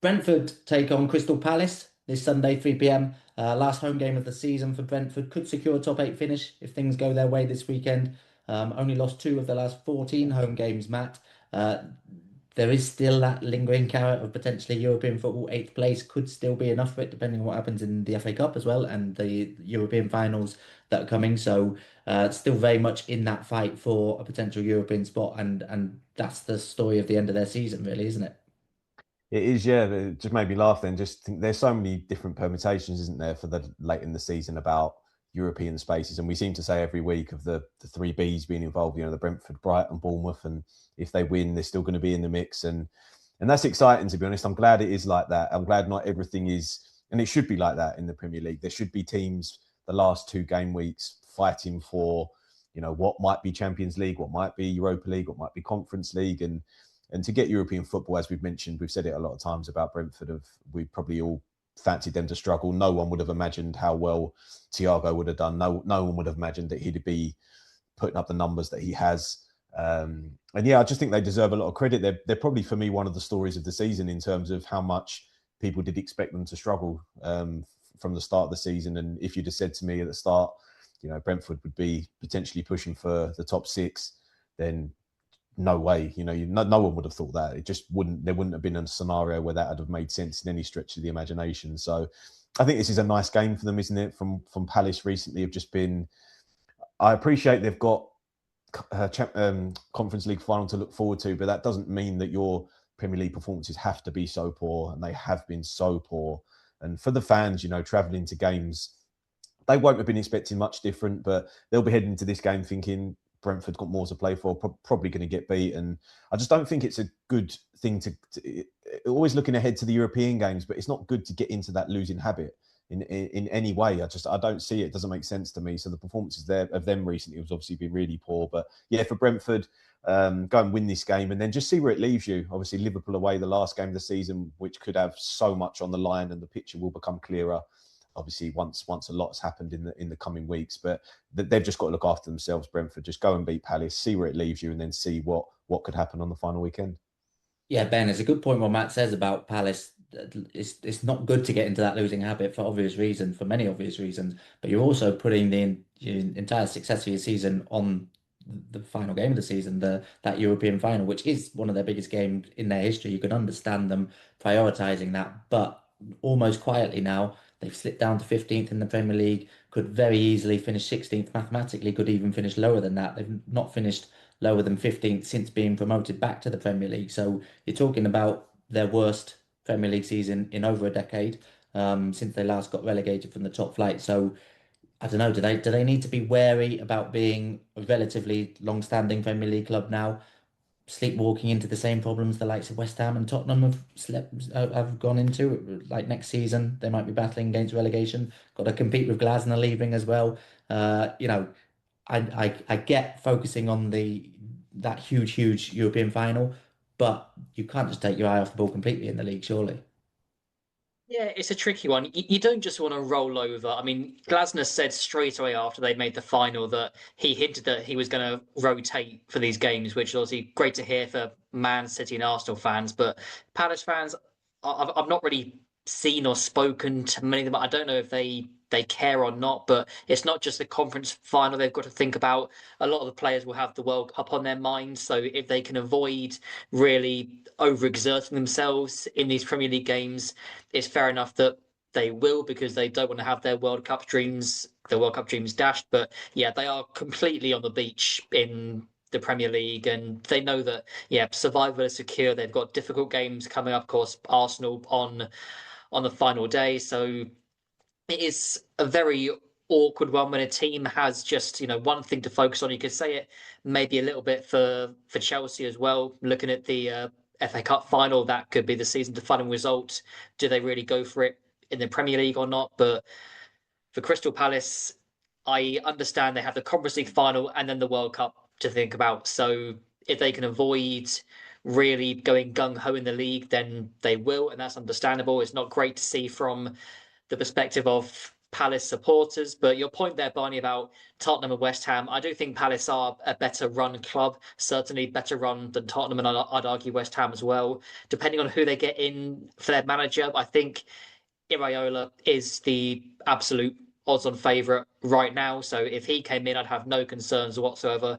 Brentford take on Crystal Palace this Sunday, 3 p.m. Last home game of the season for Brentford. Could secure a top eight finish if things go their way this weekend. Only lost two of the last 14 home games, Matt. Uh, there is still that lingering carrot of potentially European football. Eighth place could still be enough for it, depending on what happens in the FA Cup as well and the European finals that are coming. So still very much in that fight for a potential European spot, and that's the story of the end of their season, really, isn't it? It is, yeah. It just made me laugh then. Just think there's so many different permutations, isn't there, for the late in the season about European spaces. And we seem to say every week of the three Bs being involved, the Brentford, Brighton, Bournemouth, and if they win, they're still going to be in the mix. And that's exciting, to be honest. I'm glad it is like that. I'm glad not everything is, and it should be like that in the Premier League. There should be teams the last two game weeks fighting for, what might be Champions League, what might be Europa League, what might be Conference League, and to get European football, as we've mentioned, we've said it a lot of times about Brentford. We probably all fancied them to struggle. No one would have imagined how well Thiago would have done. No one would have imagined that he'd be putting up the numbers that he has. And yeah, I just think they deserve a lot of credit. They're probably for me one of the stories of the season in terms of how much people did expect them to struggle from the start of the season. And if you'd have said to me at the start, Brentford would be potentially pushing for the top six, then no way. No one would have thought that. It just wouldn't. There wouldn't have been a scenario where that would have made sense in any stretch of the imagination. So, I think this is a nice game for them, isn't it? From Palace recently have just been. I appreciate they've got Conference League final to look forward to, but that doesn't mean that your Premier League performances have to be so poor, and they have been so poor. And for the fans, travelling to games, they won't have been expecting much different, but they'll be heading into this game thinking Brentford got more to play for, probably going to get beat. And I just don't think it's a good thing to always looking ahead to the European games, but it's not good to get into that losing habit in any way. I don't see it. It doesn't make sense to me. So the performances there of them recently has obviously been really poor. But yeah, for Brentford, go and win this game and then just see where it leaves you. Obviously, Liverpool away, the last game of the season, which could have so much on the line, and the picture will become clearer obviously once a lot's happened in the coming weeks. But they've just got to look after themselves. Brentford, just go and beat Palace, see where it leaves you, and then see what could happen on the final weekend. Yeah, Ben, it's a good point what Matt says about Palace. It's not good to get into that losing habit for obvious reasons, for many obvious reasons. But you're also putting your entire success of your season on the final game of the season, that European final, which is one of their biggest games in their history. You can understand them prioritizing that, but almost quietly now they've slipped down to 15th in the Premier League. Could very easily finish 16th mathematically. Could even finish lower than that. They've not finished lower than 15th since being promoted back to the Premier League. So you're talking about their worst Premier League season in over a decade, since they last got relegated from the top flight. So I don't know, do they need to be wary about being a relatively long-standing Premier League club now, sleepwalking into the same problems the likes of West Ham and Tottenham have gone into? Like next season, they might be battling against relegation. Got to compete with Glasner leaving as well. I get focusing on that huge European final, but you can't just take your eye off the ball completely in the league, surely. Yeah, it's a tricky one. You don't just want to roll over. I mean, Glasner said straight away after they made the final that he hinted that he was going to rotate for these games, which is obviously great to hear for Man City and Arsenal fans. But Palace fans, I've not really seen or spoken to many of them. I don't know if they care or not, but it's not just the conference final they've got to think about. A lot of the players will have the World Cup on their minds, so if they can avoid really overexerting themselves in these Premier League games, it's fair enough that they will because they don't want to have their World Cup dreams dashed. But yeah, they are completely on the beach in the Premier League, and they know that survival is secure. They've got difficult games coming up, of course, Arsenal on the final day. So it is a very awkward one when a team has just one thing to focus on. You could say it maybe a little bit for Chelsea as well. Looking at the FA Cup final, that could be the season defining result. Do they really go for it in the Premier League or not? But for Crystal Palace, I understand they have the Conference League final and then the World Cup to think about. So if they can avoid really going gung ho in the league, then they will, and that's understandable. It's not great to see from the perspective of Palace supporters. But your point there, Barney, about Tottenham and West Ham, I do think Palace are a better run club, certainly better run than Tottenham, and I'd argue West Ham as well. Depending on who they get in for their manager, I think Iraola is the absolute odds-on favourite right now. So if he came in, I'd have no concerns whatsoever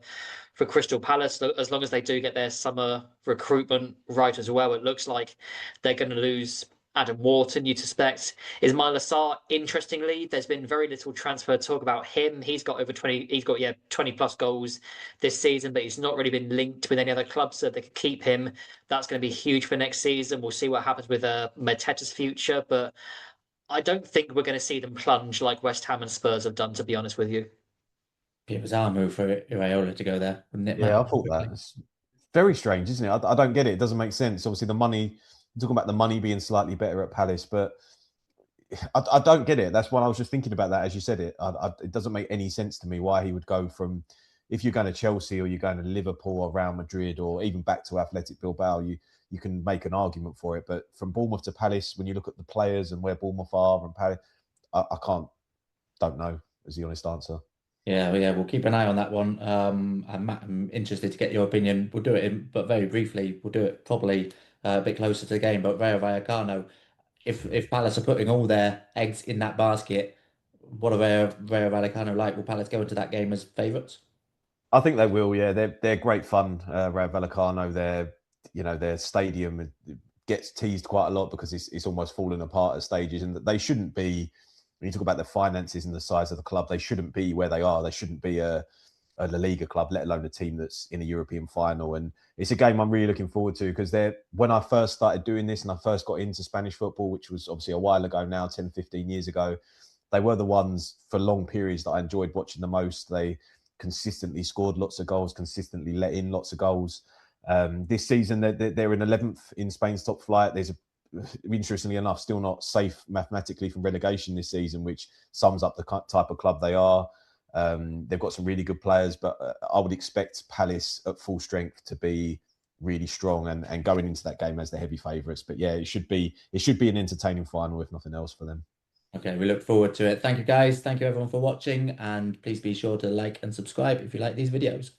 for Crystal Palace, as long as they do get their summer recruitment right as well. It looks like they're going to lose Adam Wharton, you'd suspect. Ismail Assar, interestingly, there's been very little transfer talk about him. He's got 20 plus goals this season, but he's not really been linked with any other clubs, so they could keep him. That's going to be huge for next season. We'll see what happens with Mateta's future, but I don't think we're going to see them plunge like West Ham and Spurs have done, to be honest with you. It was our move for Iraola to go there, wouldn't it, Matt? Yeah, I thought that. It's very strange, isn't it? I don't get it. It doesn't make sense. Obviously, the money, talking about the money being slightly better at Palace, but I don't get it. That's why I was just thinking about that as you said it. It doesn't make any sense to me why he would go from, if you're going to Chelsea or you're going to Liverpool or Real Madrid or even back to Athletic Bilbao, you can make an argument for it. But from Bournemouth to Palace, when you look at the players and where Bournemouth are and Palace, I don't know is the honest answer. Yeah, we'll keep an eye on that one. And Matt, I'm interested to get your opinion. We'll do it, but very briefly. We'll do it probably a bit closer to the game. But Rayo Vallecano, if Palace are putting all their eggs in that basket, what are Rayo Vallecano like? Will Palace go into that game as favourites? I think they will. Yeah, they're great fun. Rayo Vallecano, their stadium gets teased quite a lot because it's almost falling apart at stages, and they shouldn't be. When you talk about the finances and the size of the club, they shouldn't be where they are. They shouldn't be a La Liga club, let alone a team that's in a European final. And it's a game I'm really looking forward to because when I first started doing this and I first got into Spanish football, which was obviously a while ago now, 10, 15 years ago, they were the ones for long periods that I enjoyed watching the most. They consistently scored lots of goals, consistently let in lots of goals. This season, they're in 11th in Spain's top flight. There's interestingly enough, still not safe mathematically from relegation this season, which sums up the type of club they are. They've got some really good players, but I would expect Palace at full strength to be really strong and going into that game as the heavy favourites. But yeah, it should be an entertaining final, if nothing else, for them. Okay, we look forward to it. Thank you, guys. Thank you, everyone, for watching. And please be sure to like and subscribe if you like these videos.